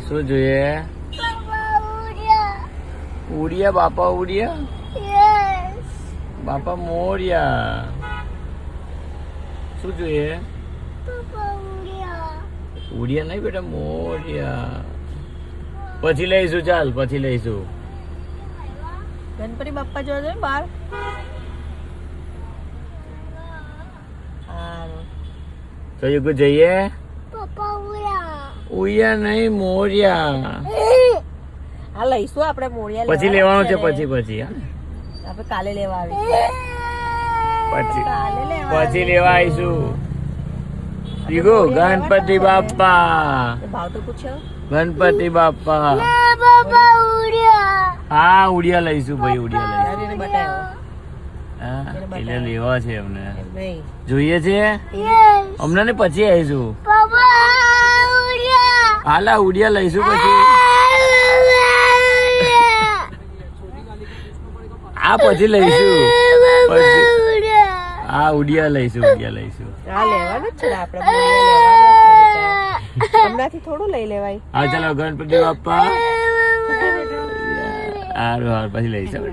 શું જોઈએ? ઉડિયા બાપા ઉડિયા બાપા મોરિયા. શું જોઈએ? ઉડિયા નહીં બેટા, મોરિયા. પછી લઈશું, ચાલ પછી લઈશું. ગણપતિ બાપ્પા જોવા જોઈએ બહાર. કયું કો જઈએ? ઉડિયા નહીં, મોરિયા. હા લઈશું આપણે મોરિયા. પછી લેવાનું છે, પછી આપણે કાલે લેવા આવીશું. પછી લેવા આવીશું. દીકુ ગણપતિ બાપ્પા. ભાવ તો પૂછો. ગણપતિ બાપ્પા. હા ઉડિયા લઈશું ભાઈ, ઉડિયા લઈશું. હા એટલે લેવા છે અમને. જોઈએ છે અમને ને પછી આવીશું. હાલા ઉડિયા લઈશું પછી. આ પછી લઈશું. હા ઉડિયા લઈશું. હા લેવાનું જ છે આપણે. હમણાંથી થોડું લઈ લેવાય. હા ચાલો ગણપતિ બાપ્પા. હારું પછી લઈશું.